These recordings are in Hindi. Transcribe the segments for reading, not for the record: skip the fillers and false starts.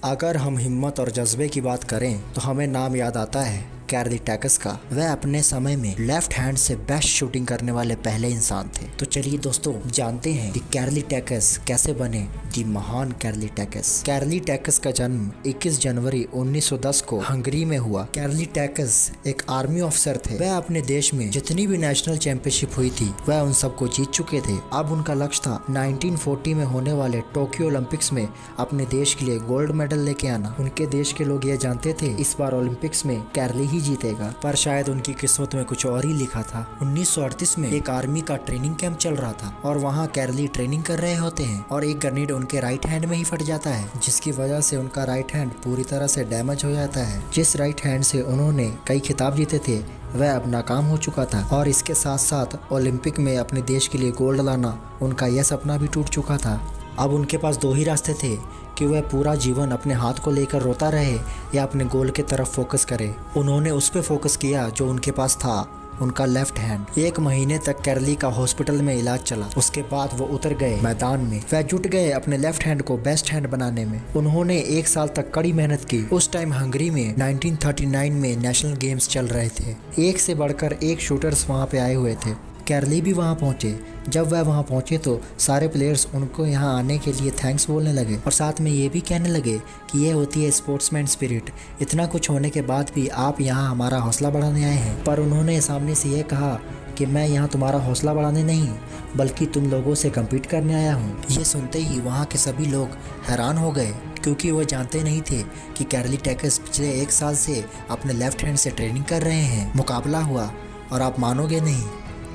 अगर हम हिम्मत और जज्बे की बात करें तो हमें नाम याद आता है कैरली टैकस का। वह अपने समय में लेफ्ट हैंड से बेस्ट शूटिंग करने वाले पहले इंसान थे। तो चलिए दोस्तों जानते हैं कि कैरली टैकस कैसे बने दी महान कैरली टैकस। कैरली टैकस का जन्म 21 जनवरी 1910 को हंगरी में हुआ। कैरली टैकस एक आर्मी ऑफिसर थे। वह अपने देश में जितनी भी नेशनल चैंपियनशिप हुई थी वह उन सबको जीत चुके थे। अब उनका लक्ष्य था 1940 में होने वाले टोक्यो ओलंपिक्स में अपने देश के लिए गोल्ड मेडल लेके आना। उनके देश के लोग ये जानते थे इस बार ओलंपिक्स में कैरली ही जीतेगा, पर शायद उनकी किस्मत में कुछ और ही लिखा था। 1938 में एक आर्मी का ट्रेनिंग कैंप चल रहा था और वहाँ कैरली ट्रेनिंग कर रहे होते हैं और एक ग्रेनेड उनके राइट हैंड में ही फट जाता है, जिसकी वजह से उनका राइट हैंड पूरी तरह से डैमेज हो जाता है। जिस राइट हैंड से उन्होंने कई खिताब जीते थे वह अब नाकाम हो चुका था और इसके साथ साथ ओलंपिक में अपने देश के लिए गोल्ड लाना उनका यह सपना भी टूट चुका था। अब उनके पास दो ही रास्ते थे कि वह पूरा जीवन अपने हाथ को लेकर रोता रहे या अपने गोल की तरफ फोकस करे। उन्होंने उस पर फोकस किया जो उनके पास था, उनका लेफ्ट हैंड। 1 महीने तक कैरली का हॉस्पिटल में इलाज चला। उसके बाद वो उतर गए मैदान में। वह जुट गए अपने लेफ्ट हैंड को बेस्ट हैंड बनाने में। उन्होंने 1 साल तक कड़ी मेहनत की। उस टाइम हंगरी में 1939 में नेशनल गेम्स चल रहे थे। एक से बढ़कर एक शूटर्स वहाँ पे आए हुए थे। कैरली भी वहाँ पहुँचे। जब वह वहाँ पहुँचे तो सारे प्लेयर्स उनको यहाँ आने के लिए थैंक्स बोलने लगे और साथ में ये भी कहने लगे कि ये होती है स्पोर्ट्समैन स्पिरिट। इतना कुछ होने के बाद भी आप यहाँ हमारा हौसला बढ़ाने आए हैं। पर उन्होंने सामने से ये कहा कि मैं यहाँ तुम्हारा हौसला बढ़ाने नहीं बल्कि तुम लोगों से कम्पीट करने आया हूँ। ये सुनते ही वहाँ के सभी लोग हैरान हो गए क्योंकि वो जानते नहीं थे कि कैरली टैकस पिछले 1 साल से अपने लेफ्ट हैंड से ट्रेनिंग कर रहे हैं। मुकाबला हुआ और आप मानोगे नहीं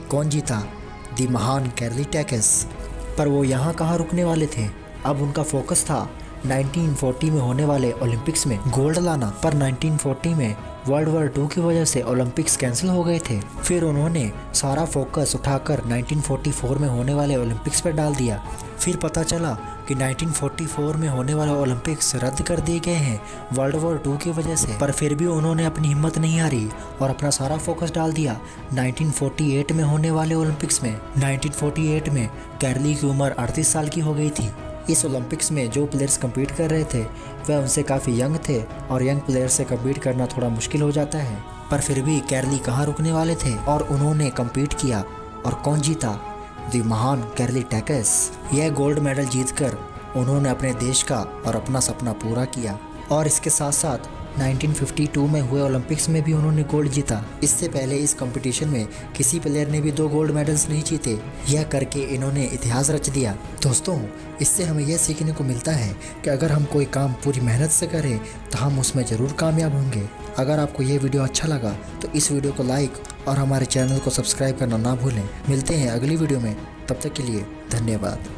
कौन जीता? दी महान कैरली टैकस। पर वो यहाँ कहाँ रुकने वाले थे। अब उनका फोकस था 1940 में होने वाले ओलंपिक्स में गोल्ड लाना। पर 1940 में वर्ल्ड वॉर 2 की वजह से ओलंपिक्स कैंसिल हो गए थे। फिर उन्होंने सारा फोकस उठाकर 1944 में होने वाले ओलंपिक्स पर डाल दिया। फिर पता चला कि 1944 में होने वाले ओलंपिक्स रद्द कर दिए गए हैं वर्ल्ड वॉर 2 की वजह से। पर फिर भी उन्होंने अपनी हिम्मत नहीं हारी और अपना सारा फोकस डाल दिया 1948 में होने वाले ओलंपिक्स में। 1948 में कैरली की उम्र 38 साल की हो गई थी। इस ओलंपिक्स में जो प्लेयर्स कम्पीट कर रहे थे वह उनसे काफ़ी यंग थे और यंग प्लेयर्स से कम्पीट करना थोड़ा मुश्किल हो जाता है। पर फिर भी कैरली कहाँ रुकने वाले थे और उन्होंने कम्पीट किया। और कौन जीता? दी महान कैरली टैकस। यह गोल्ड मेडल जीतकर उन्होंने अपने देश का और अपना सपना पूरा किया। और इसके साथ साथ 1952 में हुए ओलंपिक्स में भी उन्होंने गोल्ड जीता। इससे पहले इस कंपटीशन में किसी प्लेयर ने भी 2 गोल्ड मेडल्स नहीं जीते। यह करके इन्होंने इतिहास रच दिया। दोस्तों इससे हमें यह सीखने को मिलता है कि अगर हम कोई काम पूरी मेहनत से करें तो हम उसमें ज़रूर कामयाब होंगे। अगर आपको ये वीडियो अच्छा लगा तो इस वीडियो को लाइक और हमारे चैनल को सब्सक्राइब करना ना भूलें। मिलते हैं अगली वीडियो में, तब तक के लिए धन्यवाद।